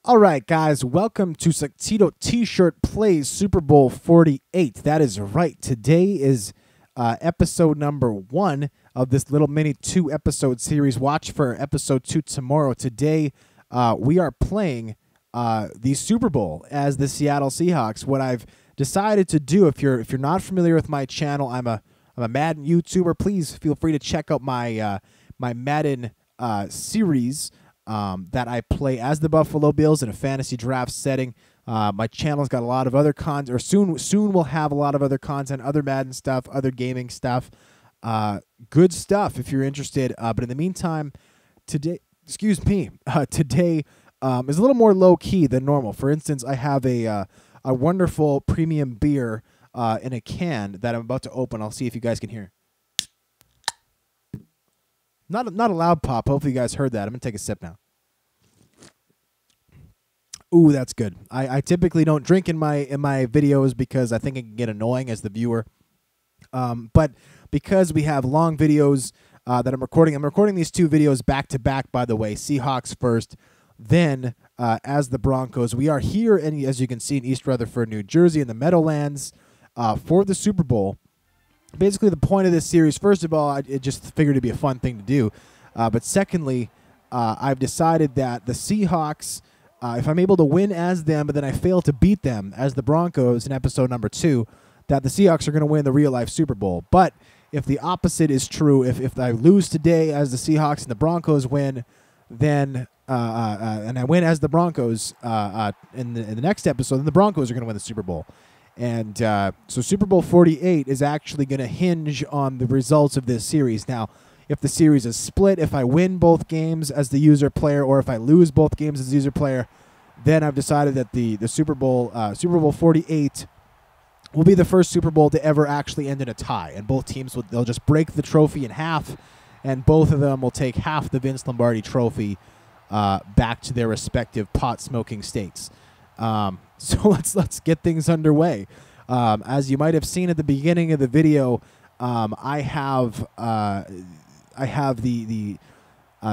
All right, guys, welcome to Tuxedo T-Shirt Plays Super Bowl 48. That is right. Today is episode number 1 of this little mini 2-episode series. Watch for episode 2 tomorrow. Today, we are playing the Super Bowl as the Seattle Seahawks. What I've decided to do, if you're not familiar with my channel, I'm a Madden YouTuber. Please feel free to check out my my Madden series. That I play as the Buffalo Bills in a fantasy draft setting. My channel's got a lot of other content, or soon we'll have a lot of other content, other Madden stuff, other gaming stuff. Good stuff if you're interested. But in the meantime, today is a little more low key than normal. For instance, I have a wonderful premium beer in a can that I'm about to open. I'll see if you guys can hear. Not a loud pop. Hopefully you guys heard that. I'm gonna take a sip now. Ooh, that's good. I typically don't drink in my videos because I think it can get annoying as the viewer. But because we have long videos that I'm recording these 2 videos back to back. By the way, Seahawks first, then as the Broncos. We are here, and as you can see, in East Rutherford, New Jersey, in the Meadowlands for the Super Bowl. Basically, the point of this series, first of all, I just figured it'd be a fun thing to do. But secondly, I've decided that the Seahawks, if I'm able to win as them, but then I fail to beat them as the Broncos in episode number 2, that the Seahawks are going to win the real-life Super Bowl. But if the opposite is true, if I lose today as the Seahawks and the Broncos win, then and I win as the Broncos in the next episode, then the Broncos are going to win the Super Bowl. And so Super Bowl 48 is actually going to hinge on the results of this series. Now, if the series is split, if I win both games as the user player, or if I lose both games as the user player, then I've decided that the Super Bowl 48 will be the first Super Bowl to ever actually end in a tie. And both teams they'll just break the trophy in half, and both of them will take half the Vince Lombardi trophy back to their respective pot-smoking states. So let's get things underway. As you might have seen at the beginning of the video, I have the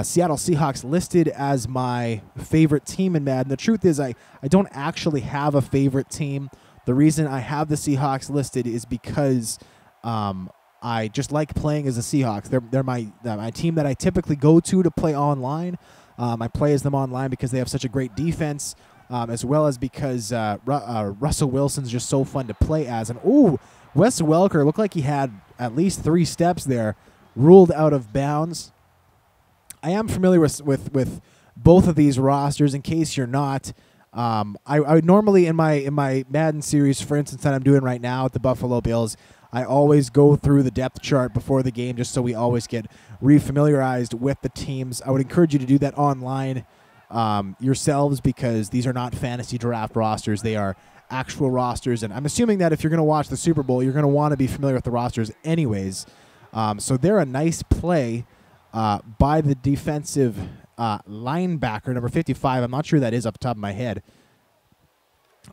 Seattle Seahawks listed as my favorite team in Madden. The truth is, I don't actually have a favorite team. The reason I have the Seahawks listed is because I just like playing as the Seahawks. They're my team that I typically go to play online. I play as them online because they have such a great defense. As well as because Russell Wilson's just so fun to play as. And, ooh, Wes Welker looked like he had at least 3 steps there, ruled out of bounds. I am familiar with both of these rosters. In case you're not, I normally in my Madden series, for instance, that I'm doing right now with the Buffalo Bills, I always go through the depth chart before the game just so we always get refamiliarized with the teams. I would encourage you to do that online yourselves, because these are not fantasy draft rosters. They are actual rosters, and I'm assuming that if you're going to watch the Super Bowl, you're going to want to be familiar with the rosters anyways. So they're a nice play by the defensive linebacker, number 55. I'm not sure who that is off the top of my head.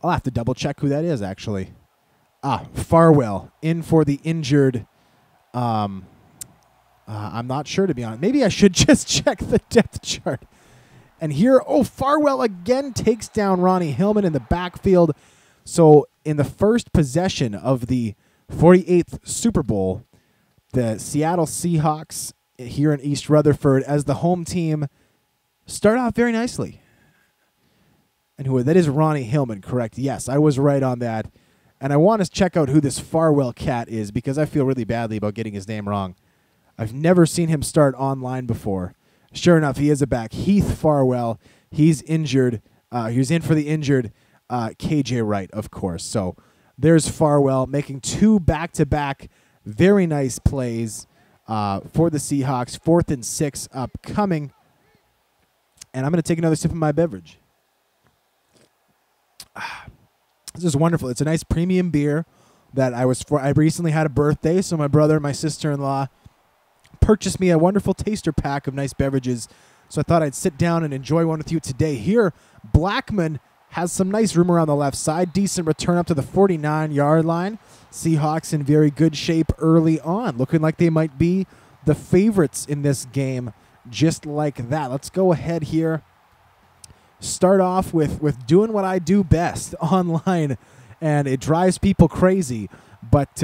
I'll have to double-check who that is, actually. Farwell, in for the injured. I'm not sure, to be honest. Maybe I should just check the depth chart. And here, Farwell again takes down Ronnie Hillman in the backfield. So in the first possession of the 48th Super Bowl, the Seattle Seahawks here in East Rutherford as the home team start off very nicely. And that is Ronnie Hillman, correct? Yes, I was right on that. And I want to check out who this Farwell cat is, because I feel really badly about getting his name wrong. I've never seen him start online before. Sure enough, he is a back. Heath Farwell. He's injured. He's in for the injured KJ Wright, of course. So there's Farwell making 2 back-to-back very nice plays for the Seahawks. 4th and 6 upcoming. And I'm going to take another sip of my beverage. This is wonderful. It's a nice premium beer that I recently had a birthday, so my brother and my sister-in-law purchased me a wonderful taster pack of nice beverages, so I thought I'd sit down and enjoy one with you today. Here, Blackman has some nice room around the left side. Decent return up to the 49-yard line. Seahawks in very good shape early on, looking like they might be the favorites in this game just like that. Let's go ahead here start off with doing what I do best online, and it drives people crazy. But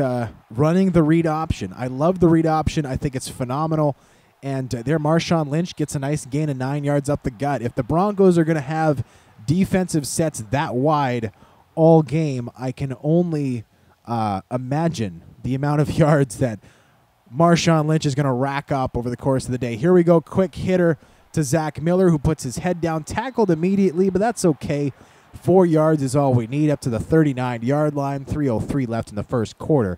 running the read option. I love the read option. I think it's phenomenal. And there Marshawn Lynch gets a nice gain of 9 yards up the gut. If the Broncos are going to have defensive sets that wide all game, I can only imagine the amount of yards that Marshawn Lynch is going to rack up over the course of the day. Here we go. Quick hitter to Zach Miller, who puts his head down, tackled immediately, but that's okay. 4 yards is all we need up to the 39-yard line. 3:03 left in the first quarter.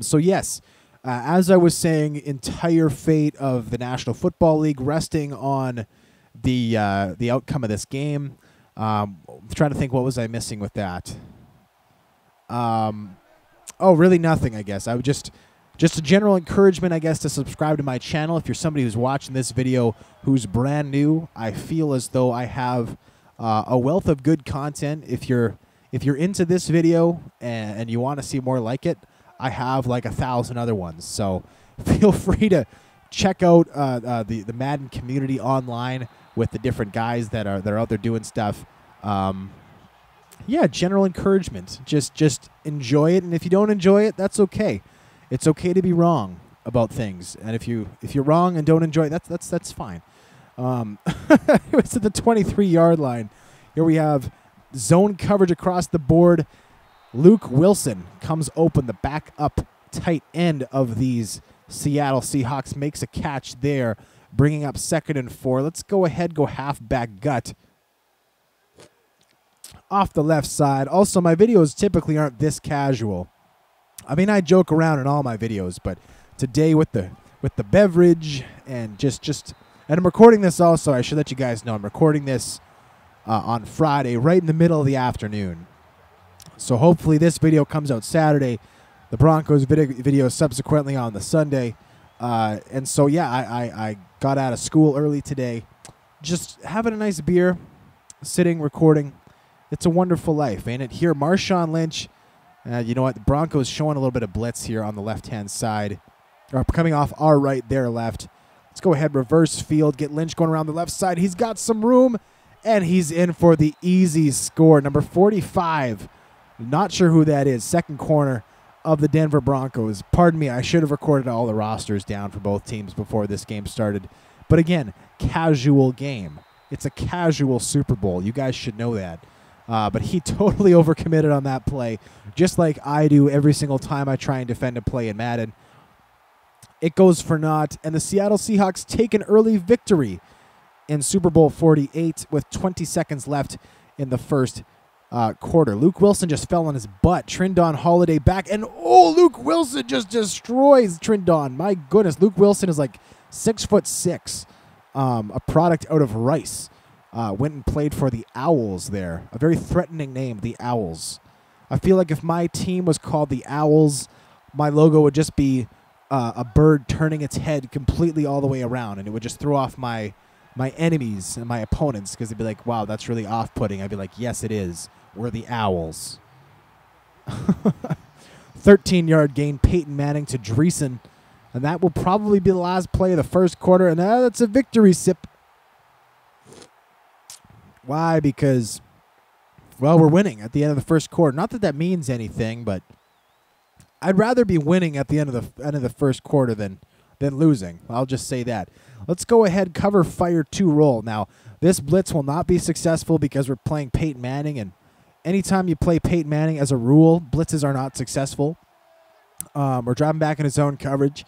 So, yes, as I was saying, entire fate of the National Football League resting on the outcome of this game. I'm trying to think, what was I missing with that? Oh, really nothing, I guess. I would just a general encouragement, I guess, to subscribe to my channel. If you're somebody who's watching this video who's brand new, I feel as though I have a wealth of good content. If you're into this video and you want to see more like it, I have like 1,000 other ones. So feel free to check out the Madden community online with the different guys that are out there doing stuff. Yeah, general encouragement. Just enjoy it, and if you don't enjoy it, that's okay. It's okay to be wrong about things, and if you're wrong and don't enjoy it, that's fine. It's at the 23-yard line. Here we have zone coverage across the board. Luke Wilson comes open, the backup tight end of these Seattle Seahawks, makes a catch there, bringing up 2nd and 4. Let's go ahead, go halfback gut off the left side. Also, my videos typically aren't this casual. I mean, I joke around in all my videos, but today with the beverage and just and I'm recording this also. I should let you guys know I'm recording this on Friday, right in the middle of the afternoon. So hopefully this video comes out Saturday. The Broncos video subsequently on the Sunday. And so, yeah, I got out of school early today. Just having a nice beer, sitting, recording. It's a wonderful life, ain't it? Here, Marshawn Lynch. You know what? The Broncos showing a little bit of blitz here on the left-hand side. Or coming off our right, their left. Let's go ahead, reverse field, get Lynch going around the left side. He's got some room, and he's in for the easy score. Number 45. Not sure who that is. Second corner of the Denver Broncos. Pardon me, I should have recorded all the rosters down for both teams before this game started. But again, casual game. It's a casual Super Bowl. You guys should know that. But he totally overcommitted on that play, just like I do every single time I try and defend a play in Madden. It goes for naught, and the Seattle Seahawks take an early victory in Super Bowl 48 with 20 seconds left in the first quarter. Luke Wilson just fell on his butt. Trindon Holiday back, and Luke Wilson just destroys Trindon. My goodness, Luke Wilson is like 6'6", a product out of Rice. Went and played for the Owls there. A very threatening name, the Owls. I feel like if my team was called the Owls, my logo would just be a bird turning its head completely all the way around, and it would just throw off my enemies and my opponents because they'd be like, wow, that's really off-putting. I'd be like, yes, it is. We're the Owls. 13-yard gain, Peyton Manning to Dreesen, and that will probably be the last play of the first quarter, and that's a victory sip. Why? Because, well, we're winning at the end of the first quarter. Not that that means anything, but I'd rather be winning at the end of the first quarter than losing. I'll just say that. Let's go ahead, cover, fire, 2 roll. Now, this blitz will not be successful because we're playing Peyton Manning, and anytime you play Peyton Manning, as a rule, blitzes are not successful. We're driving back into zone coverage.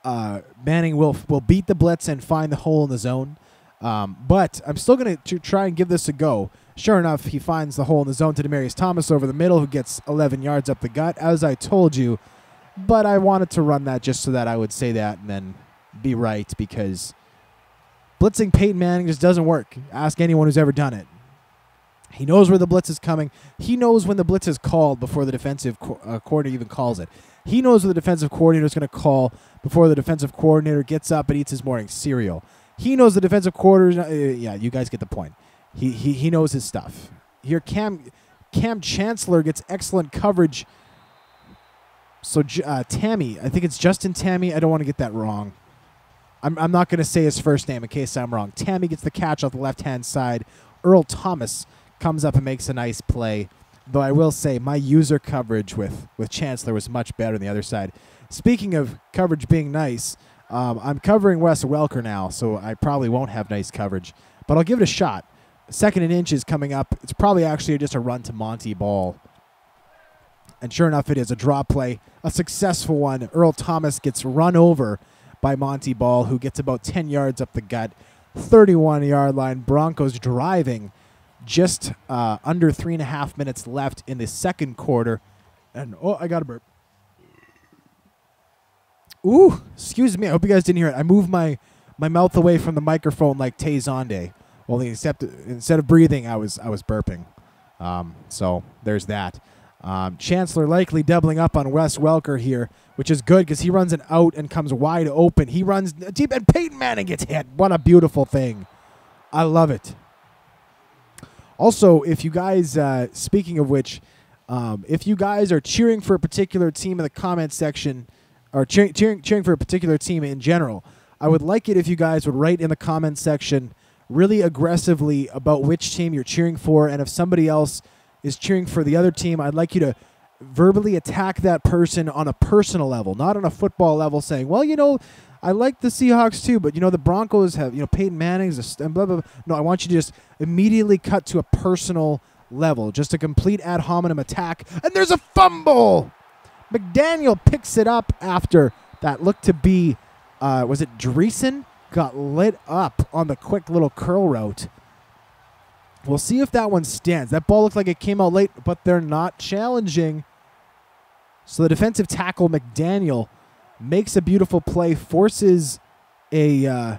Manning will beat the blitz and find the hole in the zone. But I'm still going to try and give this a go. Sure enough, he finds the hole in the zone to Demaryius Thomas over the middle, who gets 11 yards up the gut, as I told you. But I wanted to run that just so that I would say that and then be right, because blitzing Peyton Manning just doesn't work. Ask anyone who's ever done it. He knows where the blitz is coming. He knows when the blitz is called before the defensive coordinator even calls it. He knows what the defensive coordinator is going to call before the defensive coordinator gets up and eats his morning cereal. He knows the defensive coordinator. Yeah, you guys get the point. He knows his stuff. Here, Cam Chancellor gets excellent coverage. So Tammy, I think it's Justin Tammy. I don't want to get that wrong. I'm not going to say his first name in case I'm wrong. Tammy gets the catch off the left-hand side. Earl Thomas comes up and makes a nice play. Though I will say my user coverage with Chancellor was much better on the other side. Speaking of coverage being nice, I'm covering Wes Welker now, so I probably won't have nice coverage. But I'll give it a shot. 2nd and inches coming up. It's probably actually just a run to Monty ball. And sure enough, it is a draw play, a successful one. Earl Thomas gets run over by Monty Ball, who gets about 10 yards up the gut. 31-yard line. Broncos driving. Just under 3.5 minutes left in the second quarter. And, oh, I got a burp. Ooh, excuse me. I hope you guys didn't hear it. I moved my mouth away from the microphone like Tay Zonde. Well, instead of breathing, I was burping. So there's that. Chancellor likely doubling up on Wes Welker here, which is good because he runs an out and comes wide open. He runs deep, and Peyton Manning gets hit. What a beautiful thing. I love it. Also, if you guys, speaking of which, if you guys are cheering for a particular team in the comment section, or cheering for a particular team in general, I would like it if you guys would write in the comment section really aggressively about which team you're cheering for, and if somebody else is cheering for the other team, I'd like you to verbally attack that person on a personal level, not on a football level, saying, well, you know, I like the Seahawks too, but, you know, the Broncos have, you know, Peyton Manning's and blah, blah, blah. No, I want you to just immediately cut to a personal level, just a complete ad hominem attack, and there's a fumble! McDaniel picks it up after that looked to be, was it Dreesen? Got lit up on the quick little curl route. We'll see if that one stands. That ball looked like it came out late, but they're not challenging. So the defensive tackle, McDaniel, makes a beautiful play, forces a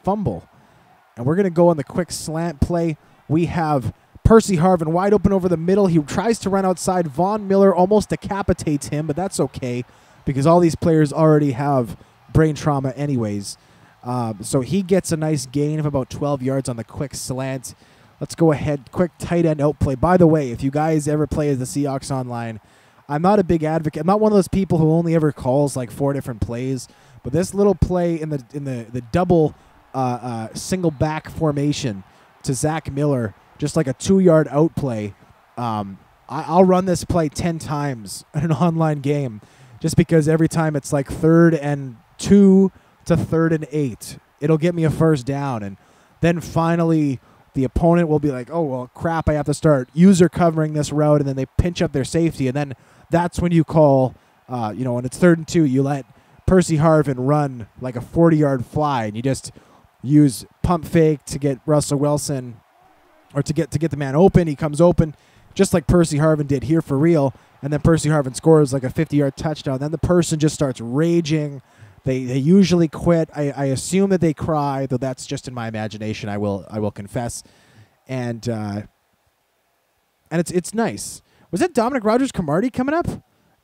fumble. And we're going to go on the quick slant play. We have Percy Harvin wide open over the middle. He tries to run outside. Von Miller almost decapitates him, but that's okay because all these players already have brain trauma anyways. So he gets a nice gain of about 12 yards on the quick slant. Let's go ahead. Quick tight end out play. By the way, if you guys ever play as the Seahawks online, I'm not a big advocate. I'm not one of those people who only ever calls like 4 different plays. But this little play in the double single back formation to Zach Miller, just like a 2-yard out play. I'll run this play 10 times in an online game just because every time it's like 3rd and 2 to 3rd and 8. It'll get me a first down. And then finally the opponent will be like, oh, well, crap, I have to start user covering this route. And then they pinch up their safety. And then that's when you call, when it's 3rd and 2, you let Percy Harvin run like a 40-yard fly. And you just use pump fake to get Russell Wilson or to get the man open. He comes open just like Percy Harvin did here for real. And then Percy Harvin scores like a 50-yard touchdown. Then the person just starts raging. They usually quit. I assume that they cry, though that's just in my imagination. I will confess, and it's nice. Was that Dominic Rodgers-Cromartie coming up?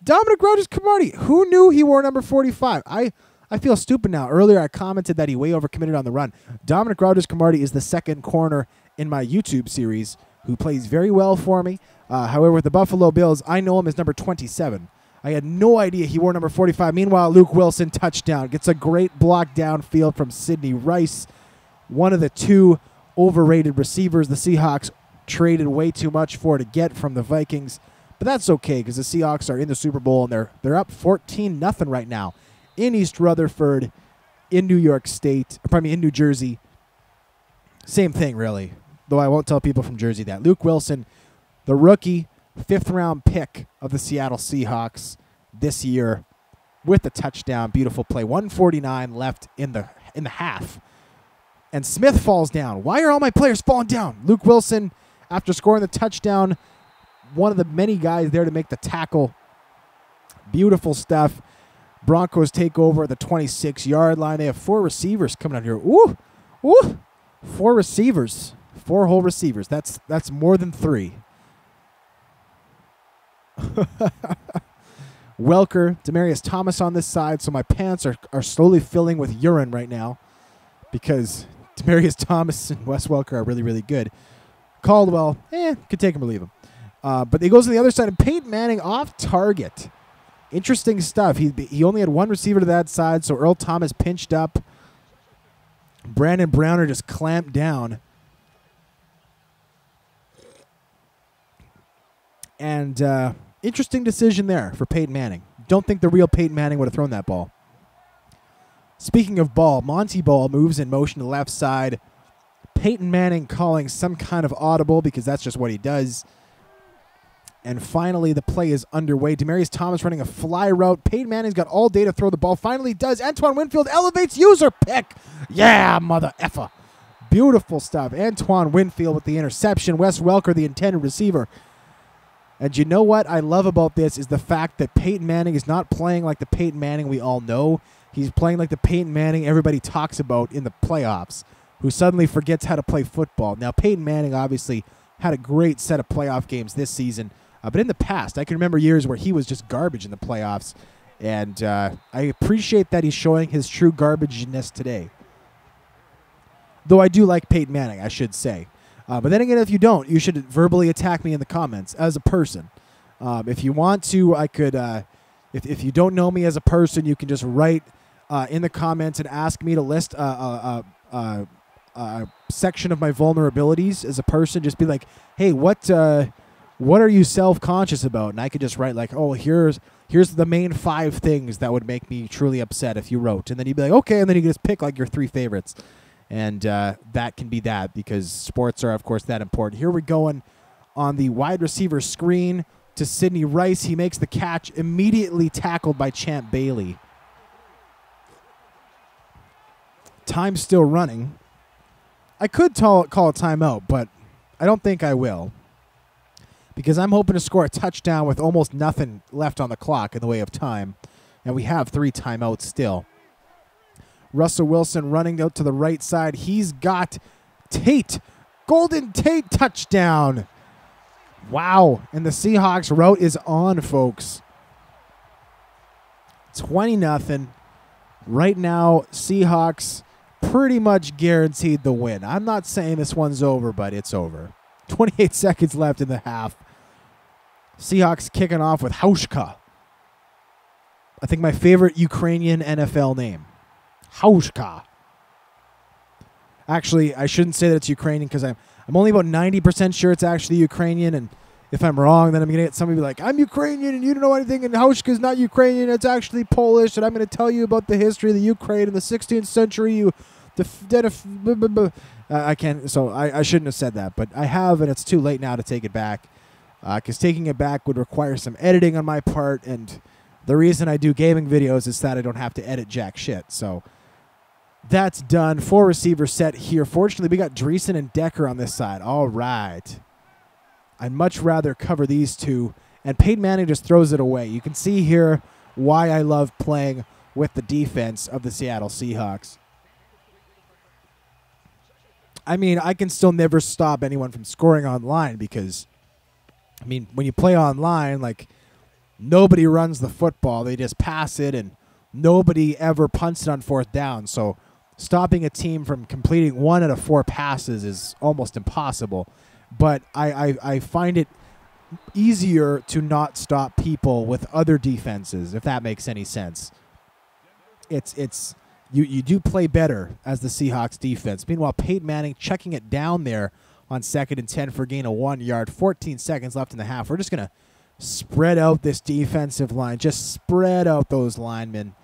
Dominic Rodgers-Cromartie. Who knew he wore number 45? I feel stupid now. Earlier I commented that he way overcommitted on the run. Dominic Rodgers-Cromartie is the second corner in my YouTube series who plays very well for me. However, with the Buffalo Bills, I know him as number 27. I had no idea he wore number 45. Meanwhile, Luke Wilson, touchdown. Gets a great block downfield from Sidney Rice. One of the 2 overrated receivers the Seahawks traded way too much for to get from the Vikings. But that's okay because the Seahawks are in the Super Bowl, and they're up 14-0 right now in East Rutherford, in New York State. In New Jersey. Same thing, really. Though I won't tell people from Jersey that. Luke Wilson, the rookie, 5th-round pick of the Seattle Seahawks this year with the touchdown. Beautiful play. 1:49 left in the half. And Smith falls down. Why are all my players falling down? Luke Wilson, after scoring the touchdown, one of the many guys there to make the tackle. Beautiful stuff. Broncos take over at the 26-yard line. They have 4 receivers coming out here. Ooh! 4 receivers. 4 whole receivers. That's more than 3. Welker, Demaryius Thomas on this side, so my pants are slowly filling with urine right now because Demaryius Thomas and Wes Welker are really, really good. Caldwell, could take him or leave him. But he goes to the other side, and Peyton Manning off target Interesting stuff. He only had one receiver to that side, so Earl Thomas pinched up. Brandon Browner just clamped down. And interesting decision there for Peyton Manning. Don't think the real Peyton Manning would have thrown that ball. Speaking of ball, Monty Ball moves in motion to the left side. Peyton Manning calling some kind of audible because that's just what he does. And finally, the play is underway. Demaryius Thomas running a fly route. Peyton Manning's got all day to throw the ball. Finally does. Antoine Winfield elevates, user pick. Yeah, mother effer. Beautiful stuff. Antoine Winfield with the interception. Wes Welker, the intended receiver. And you know what I love about this is the fact that Peyton Manning is not playing like the Peyton Manning we all know. He's playing like the Peyton Manning everybody talks about in the playoffs, who suddenly forgets how to play football. Now, Peyton Manning obviously had a great set of playoff games this season. But in the past, I can remember years where he was just garbage in the playoffs. And I appreciate that he's showing his true garbageness today. Though I do like Peyton Manning, I should say. But then again, if you don't, you should verbally attack me in the comments as a person. If you want to, I could... If you don't know me as a person, you can just write in the comments and ask me to list a section of my vulnerabilities as a person. Just be like, hey, what are you self-conscious about? And I could just write like, oh, here's the main 5 things that would make me truly upset if you wrote. And then you'd be like, okay, and then you can just pick like your 3 favorites. And that can be that because sports are, of course, that important. Here we're going on the wide receiver screen to Sidney Rice. He makes the catch, immediately tackled by Champ Bailey. Time still running. I could call a timeout, but I don't think I will. Because I'm hoping to score a touchdown with almost nothing left on the clock in the way of time. And we have 3 timeouts still. Russell Wilson running out to the right side. He's got Tate. Golden Tate touchdown. Wow. And the Seahawks route is on, folks. 20-0. Right now, Seahawks pretty much guaranteed the win. I'm not saying this one's over, but it's over. 28 seconds left in the half. Seahawks kicking off with Hauschka. I think my favorite Ukrainian NFL name. Hauschka. Actually, I shouldn't say that it's Ukrainian because I'm only about 90% sure it's actually Ukrainian, and if I'm wrong, then I'm going to get somebody like, I'm Ukrainian and you don't know anything, and Hauschka's not Ukrainian, it's actually Polish, and I'm going to tell you about the history of the Ukraine in the 16th century. I can't, so I shouldn't have said that, but I have, and it's too late now to take it back, because taking it back would require some editing on my part, and the reason I do gaming videos is that I don't have to edit jack shit, so that's done. 4 receiver set here. Fortunately, we got Dreesen and Decker on this side. All right. I'd much rather cover these 2, and Peyton Manning just throws it away. You can see here why I love playing with the defense of the Seattle Seahawks. I mean, I can still never stop anyone from scoring online because, I mean, when you play online, like, nobody runs the football. They just pass it, and nobody ever punts it on 4th down. So stopping a team from completing 1 out of 4 passes is almost impossible. But I find it easier to not stop people with other defenses, if that makes any sense. You do play better as the Seahawks defense. Meanwhile, Peyton Manning checking it down there on 2nd and 10 for a gain of 1 yard. 14 seconds left in the half. We're just going to spread out this defensive line. Just spread out those linemen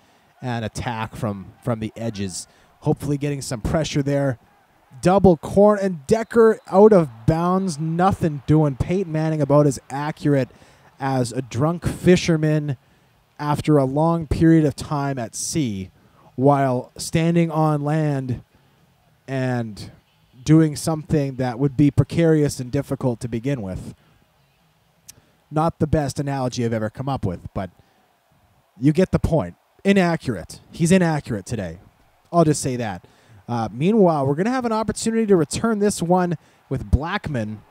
and attack from the edges. Hopefully getting some pressure there. Double corner, and Decker out of bounds. Nothing doing. Peyton Manning about as accurate as a drunk fisherman after a long period of time at sea while standing on land and doing something that would be precarious and difficult to begin with. Not the best analogy I've ever come up with, but you get the point. Inaccurate. He's inaccurate today. I'll just say that. Meanwhile, we're going to have an opportunity to return this one with Blackman.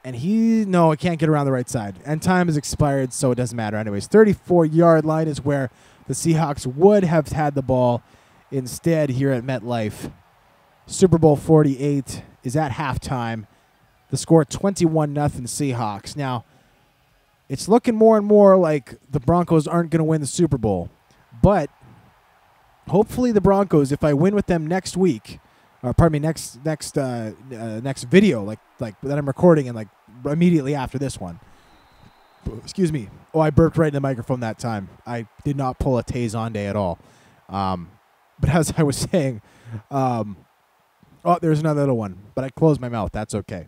And no, I can't get around the right side. And time has expired, so it doesn't matter anyways. 34-yard line is where the Seahawks would have had the ball instead here at MetLife. Super Bowl 48 is at halftime. The score 21-0 Seahawks. Now, it's looking more and more like the Broncos aren't going to win the Super Bowl. But hopefully the Broncos, if I win with them next week, or pardon me, next video, like that I'm recording, and like immediately after this one. Excuse me. Oh, I burped right in the microphone that time. I did not pull a Tazonde at all. But as I was saying, oh, there's another little one, but I closed my mouth. That's okay.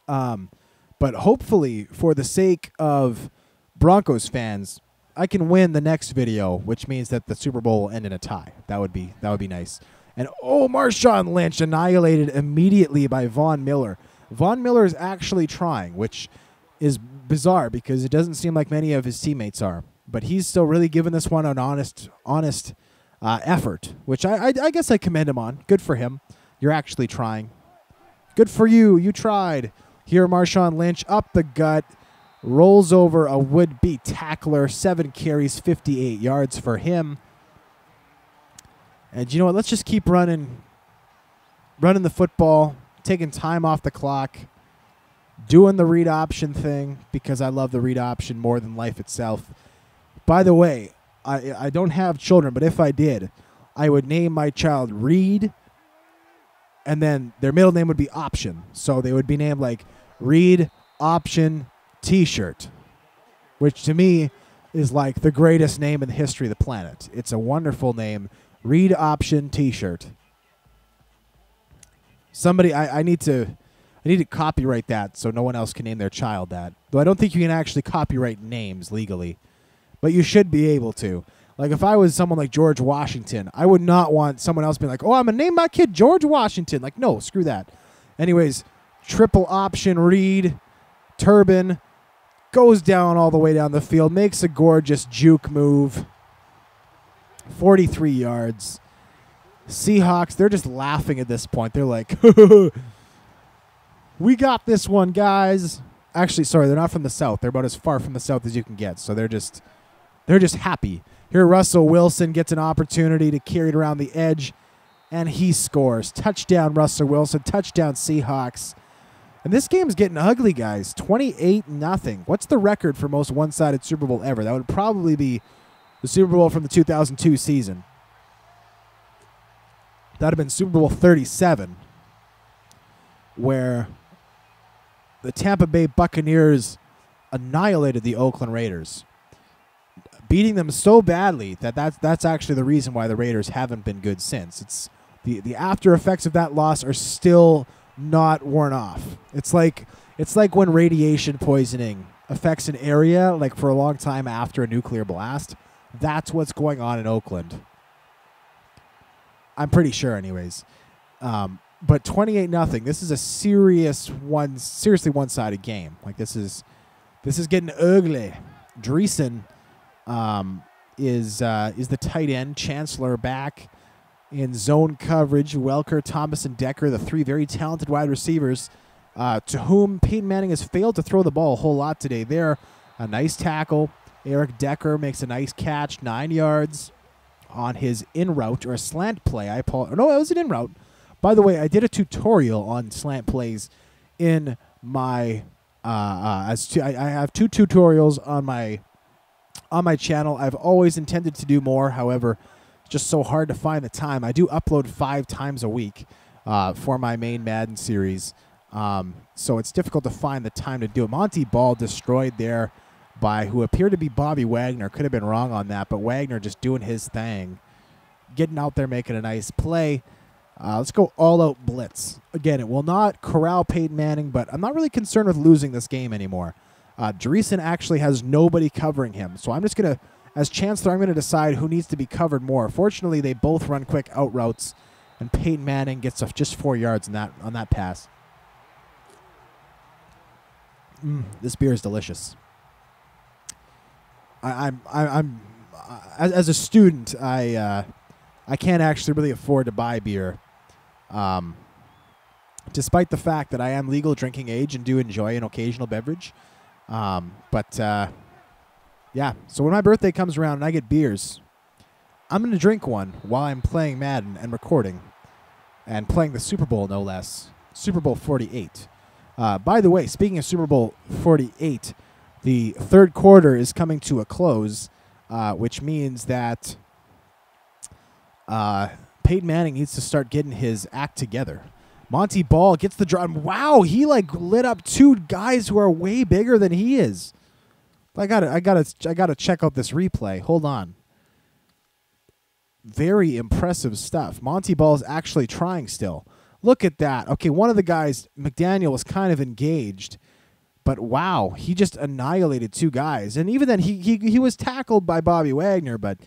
But hopefully, for the sake of Broncos fans, I can win the next video, which means that the Super Bowl will end in a tie. That would be nice. And oh, Marshawn Lynch annihilated immediately by Von Miller. Von Miller is actually trying, which is bizarre because it doesn't seem like many of his teammates are. But he's still really giving this one an honest effort, which I guess I commend him on. Good for him. You're actually trying. Good for you. You tried. Here, Marshawn Lynch up the gut, rolls over a would-be tackler. 7 carries, 58 yards for him. And you know what? Let's just keep running the football, taking time off the clock, doing the read option thing because I love the read option more than life itself. By the way, I don't have children, but if I did, I would name my child Reed, and then their middle name would be Option. So they would be named like Reed Option T-shirt, which to me is like the greatest name in the history of the planet. It's a wonderful name, Reed Option T-shirt. Somebody, I need to copyright that so no one else can name their child that. Though I don't think you can actually copyright names legally. But you should be able to. Like, if I was someone like George Washington, I would not want someone else being like, oh, I'm going to name my kid George Washington. Like, no, screw that. Anyways, triple option Reed, turban, goes down all the way down the field, makes a gorgeous juke move. 43 yards. Seahawks, they're just laughing at this point. They're like, we got this one, guys. Actually, sorry, they're not from the South. They're about as far from the South as you can get. So they're just happy. Here, Russell Wilson gets an opportunity to carry it around the edge, and he scores. Touchdown, Russell Wilson. Touchdown, Seahawks. And this game's getting ugly, guys. 28-0. What's the record for most one-sided Super Bowl ever? That would probably be the Super Bowl from the 2002 season. That would have been Super Bowl 37, where the Tampa Bay Buccaneers annihilated the Oakland Raiders, beating them so badly that's actually the reason why the Raiders haven't been good since. It's the after effects of that loss are still not worn off. It's like when radiation poisoning affects an area like for a long time after a nuclear blast. That's what's going on in Oakland. I'm pretty sure, anyways. But 28-0. This is a seriously one-sided game. Like this is getting ugly. Dreesen is the tight end. Chancellor back in zone coverage. Welker, Thomas, and Decker, the 3 very talented wide receivers, to whom Peyton Manning has failed to throw the ball a whole lot today. There, a nice tackle. Eric Decker makes a nice catch, 9 yards on his in route or a slant play. No, it was an in route. By the way, I did a tutorial on slant plays in my I have 2 tutorials on my channel. I've always intended to do more. However, it's just so hard to find the time. I do upload 5 times a week for my main Madden series. So it's difficult to find the time to do it. Monty Ball destroyed there by who appeared to be Bobby Wagner. Could have been wrong on that, but Wagner just doing his thing. Getting out there, making a nice play. Let's go all-out blitz. Again, it will not corral Peyton Manning, but I'm not really concerned with losing this game anymore. Dreesen actually has nobody covering him, so I'm just going to, as Chancellor, I'm going to decide who needs to be covered more. Fortunately, they both run quick out routes, and Peyton Manning gets just 4 yards on that pass. This beer is delicious. I'm as a student, I can't actually really afford to buy beer, despite the fact that I am legal drinking age and do enjoy an occasional beverage. Yeah, so when my birthday comes around and I get beers, I'm going to drink one while I'm playing Madden and recording and playing the Super Bowl, no less. Super Bowl 48. By the way, speaking of Super Bowl 48, The third quarter is coming to a close, which means that Peyton Manning needs to start getting his act together. Monty Ball gets the draw. Wow, he like lit up two guys who are way bigger than he is. I gotta check out this replay. Hold on. Very impressive stuff. Monty Ball is actually trying still. Look at that. Okay, one of the guys, McDaniel, was kind of engaged, but wow, he just annihilated two guys. And even then, he was tackled by Bobby Wagner, but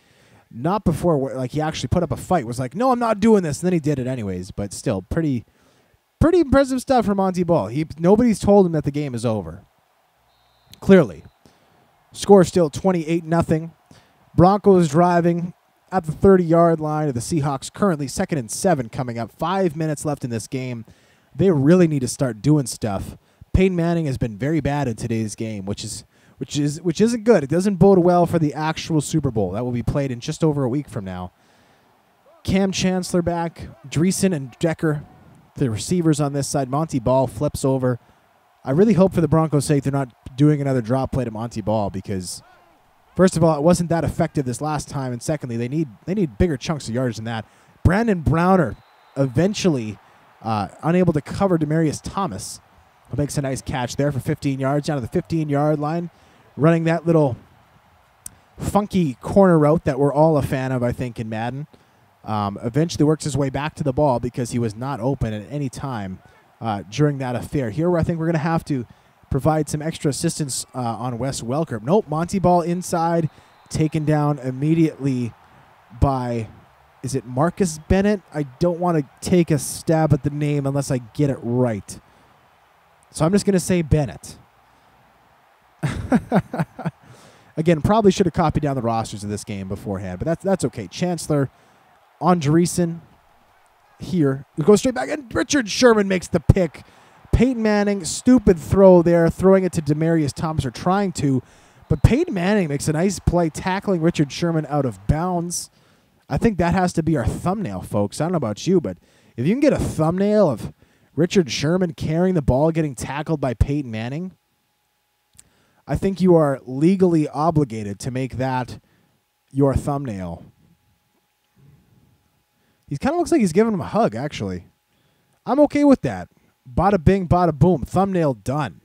not before like he actually put up a fight. Was like, no, I'm not doing this, and then he did it anyways. But still, pretty impressive stuff from Monty Ball. Nobody's told him that the game is over. Clearly, score still 28-0. Broncos driving at the 30-yard line of the Seahawks. Currently 2nd and 7 coming up. 5 minutes left in this game. They really need to start doing stuff. Peyton Manning has been very bad in today's game, which isn't good. It doesn't bode well for the actual Super Bowl that will be played in just over a week from now. Cam Chancellor back, Dreesen and Decker, the receivers on this side. Monty Ball flips over. I really hope for the Broncos' sake they're not doing another drop play to Monty Ball because, first of all, it wasn't that effective this last time, and secondly, they need bigger chunks of yards than that. Brandon Browner eventually unable to cover Demaryius Thomas, who makes a nice catch there for 15 yards down to the 15-yard line, running that little funky corner route that we're all a fan of, I think, in Madden. Eventually works his way back to the ball because he was not open at any time during that affair. Here where I think we're going to have to provide some extra assistance on Wes Welker. Nope, Monty Ball inside, taken down immediately by, is it Marcus Bennett? I don't want to take a stab at the name unless I get it right. So I'm just going to say Bennett. Again, probably should have copied down the rosters of this game beforehand, but that's okay. Chancellor on Dreesen here. We go straight back, and Richard Sherman makes the pick. Peyton Manning, stupid throw there, throwing it to Demaryius Thomas, or trying to, but Peyton Manning makes a nice play tackling Richard Sherman out of bounds. I think that has to be our thumbnail, folks. I don't know about you, but if you can get a thumbnail of Richard Sherman carrying the ball, getting tackled by Peyton Manning, I think you are legally obligated to make that your thumbnail. He kind of looks like he's giving him a hug, actually. I'm okay with that. Bada bing, bada boom. Thumbnail done.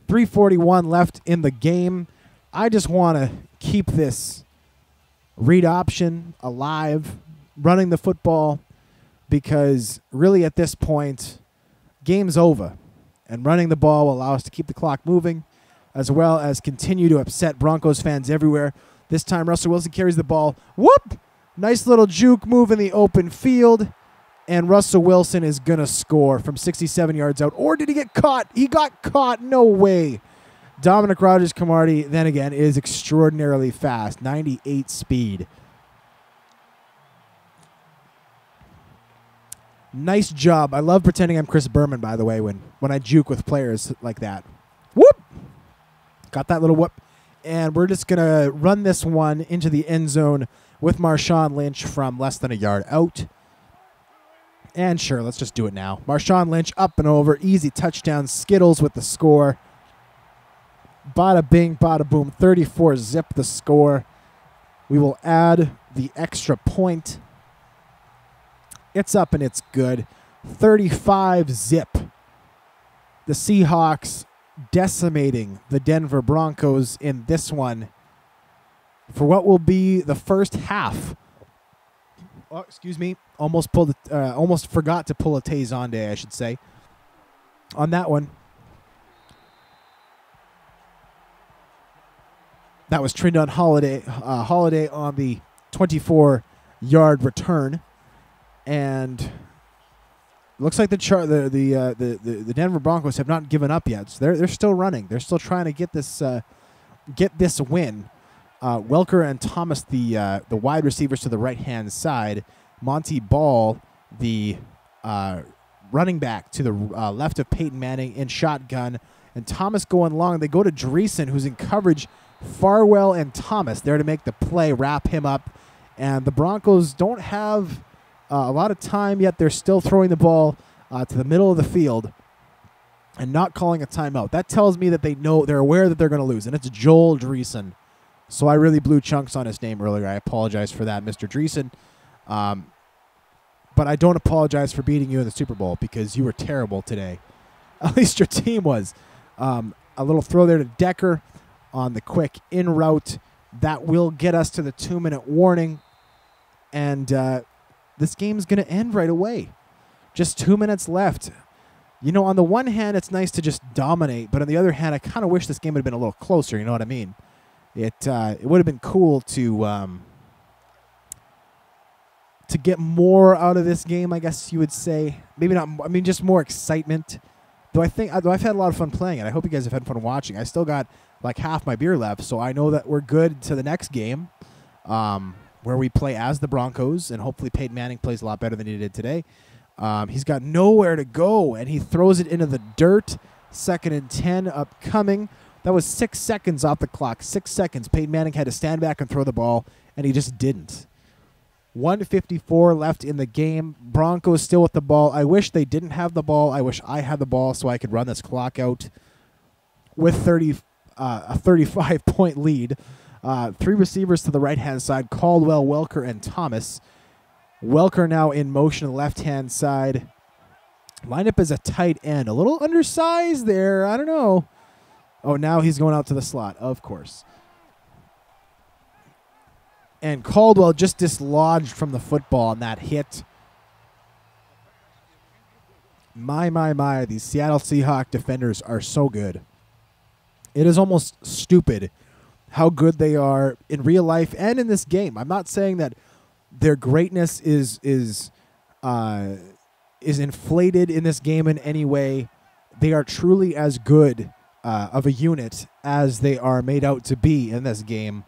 3:41 left in the game. I just want to keep this read option alive, running the football, because really at this point, game's over. And running the ball will allow us to keep the clock moving, as well as continue to upset Broncos fans everywhere. This time, Russell Wilson carries the ball. Whoop! Nice little juke move in the open field. And Russell Wilson is going to score from 67 yards out. Or did he get caught? He got caught. No way. Dominic Rodgers-Cromartie, then again, is extraordinarily fast. 98 speed. Nice job. I love pretending I'm Chris Berman, by the way, when I juke with players like that. Whoop! Got that little whoop. And we're just going to run this one into the end zone with Marshawn Lynch from less than a yard out. And sure, let's just do it now. Marshawn Lynch up and over. Easy touchdown. Skittles with the score. Bada bing, bada boom. 34-zip the score. We will add the extra point. It's up and it's good. 35-zip. The Seahawks decimating the Denver Broncos in this one for what will be the first half. Oh, excuse me. Almost forgot to pull a Tay-Zonday, I should say, on that one. That was Trindon Holiday on the 24-yard return, and looks like the Denver Broncos have not given up yet. So they're still running. They're still trying to get this win. Welker and Thomas, the wide receivers to the right-hand side. Monty Ball, the running back to the left of Peyton Manning in shotgun. And Thomas going long. They go to Dreesen, who's in coverage. Farwell and Thomas there to make the play, wrap him up. And the Broncos don't have a lot of time yet. They're still throwing the ball to the middle of the field. and not calling a timeout. That tells me that they're aware that they're going to lose, and it's Joel Dreesen. So I really blew chunks on his name earlier. I apologize for that, Mr. Dreesen. But I don't apologize for beating you in the Super Bowl because you were terrible today. At least your team was. A little throw there to Decker on the quick in route. That will get us to the 2-minute warning. And this game's going to end right away. Just 2 minutes left. You know, on the one hand, it's nice to just dominate. But on the other hand, I kind of wish this game had been a little closer. You know what I mean? It would have been cool to get more out of this game, I guess you would say. Maybe not. I mean, just more excitement. Though I've had a lot of fun playing it. I hope you guys have had fun watching. I still got like half my beer left, so I know that we're good to the next game, where we play as the Broncos, and hopefully Peyton Manning plays a lot better than he did today. He's got nowhere to go, and he throws it into the dirt. 2nd and 10 upcoming. That was 6 seconds off the clock. 6 seconds. Peyton Manning had to stand back and throw the ball, and he just didn't. 1:54 left in the game. Broncos still with the ball. I wish they didn't have the ball. I wish I had the ball so I could run this clock out with a 35-point lead. 3 receivers to the right-hand side, Caldwell, Welker, and Thomas. Welker now in motion left-hand side. Lineup as a tight end. A little undersized there. I don't know. Oh, now he's going out to the slot, of course. And Caldwell just dislodged from the football on that hit. My. These Seattle Seahawks defenders are so good. It is almost stupid how good they are in real life and in this game. I'm not saying that their greatness is inflated in this game in any way. They are truly as good of a unit as they are made out to be in this game.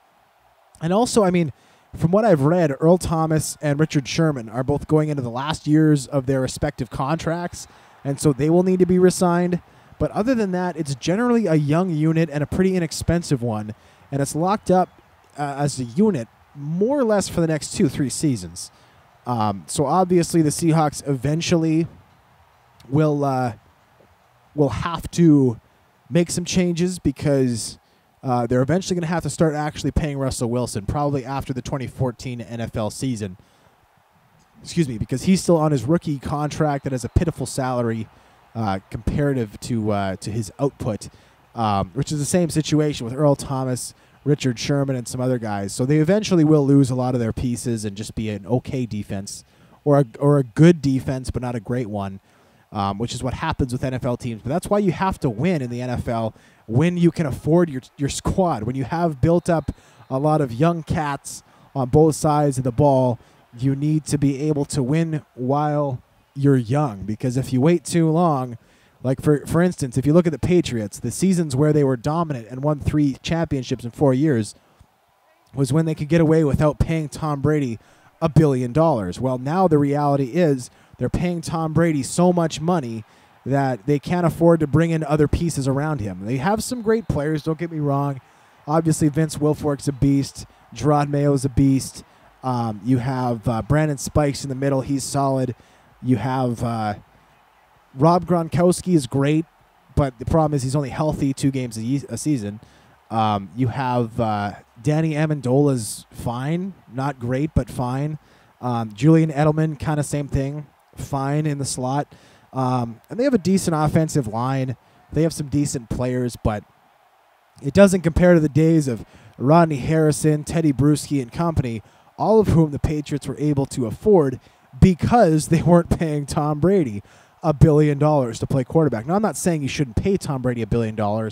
And also, I mean, from what I've read, Earl Thomas and Richard Sherman are both going into the last years of their respective contracts, and so they will need to be re-signed. But other than that, it's generally a young unit and a pretty inexpensive one, and it's locked up as a unit more or less for the next 2-3 seasons. So obviously the Seahawks eventually will have to make some changes because they're eventually going to have to start actually paying Russell Wilson, probably after the 2014 NFL season. Excuse me, because he's still on his rookie contract that has a pitiful salary comparative to his output, which is the same situation with Earl Thomas, Richard Sherman, and some other guys. So they eventually will lose a lot of their pieces and just be an okay defense or a good defense, but not a great one, which is what happens with NFL teams. But that's why you have to win in the NFL when you can afford your squad. When you have built up a lot of young cats on both sides of the ball, you need to be able to win while you're young. Because if you wait too long, like for instance, if you look at the Patriots, the seasons where they were dominant and won 3 championships in 4 years was when they could get away without paying Tom Brady $1 billion. Well, now the reality is they're paying Tom Brady so much money that they can't afford to bring in other pieces around him. They have some great players, don't get me wrong. Obviously, Vince Wilfork's a beast. Gerard Mayo's a beast. You have Brandon Spikes in the middle. He's solid. You have Rob Gronkowski is great, but the problem is he's only healthy 2 games a season. You have Danny Amendola's fine. Not great, but fine. Julian Edelman, kind of same thing. Fine in the slot. And they have a decent offensive line. They have some decent players, but it doesn't compare to the days of Rodney Harrison, Teddy Bruschi, and company, all of whom the Patriots were able to afford because they weren't paying Tom Brady $1 billion to play quarterback. Now, I'm not saying you shouldn't pay Tom Brady $1 billion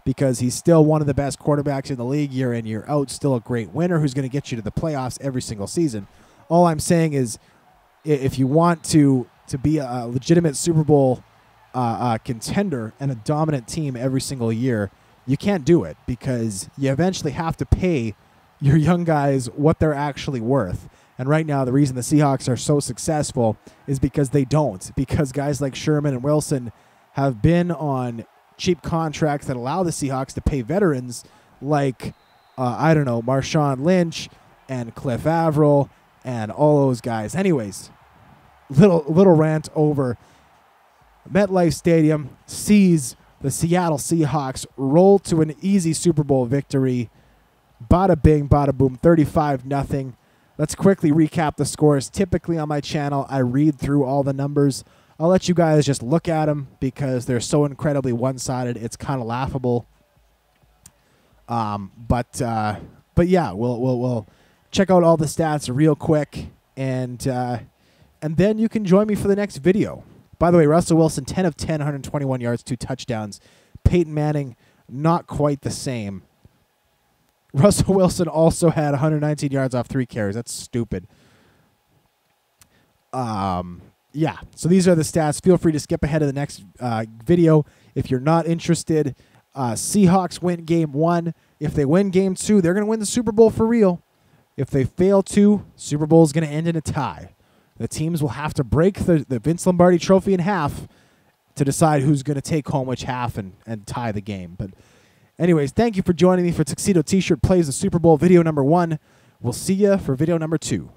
because he's still one of the best quarterbacks in the league year in, year out, still a great winner who's going to get you to the playoffs every single season. All I'm saying is if you want to be a legitimate Super Bowl contender and a dominant team every single year, you can't do it because you eventually have to pay your young guys what they're actually worth. And right now, the reason the Seahawks are so successful is because they don't. Because guys like Sherman and Wilson have been on cheap contracts that allow the Seahawks to pay veterans like, Marshawn Lynch and Cliff Averill and all those guys. Anyways, little rant over. MetLife Stadium sees the Seattle Seahawks roll to an easy Super Bowl victory. Bada bing, bada boom, 35-0. Let's quickly recap the scores. Typically on my channel, I read through all the numbers. I'll let you guys just look at them because they're so incredibly one-sided. It's kind of laughable. But yeah, we'll check out all the stats real quick, and then you can join me for the next video. By the way, Russell Wilson, 10 of 10, 121 yards, 2 touchdowns. Peyton Manning, not quite the same. Russell Wilson also had 119 yards off 3 carries. That's stupid. Yeah, so these are the stats. Feel free to skip ahead to the next video if you're not interested. Seahawks win game 1. If they win game 2, they're going to win the Super Bowl for real. If they fail to, Super Bowl is going to end in a tie. The teams will have to break the Vince Lombardi trophy in half to decide who's going to take home which half and tie the game. But anyways, thank you for joining me for Tuxedo T-Shirt Plays the Super Bowl video number 1. We'll see you for video number 2.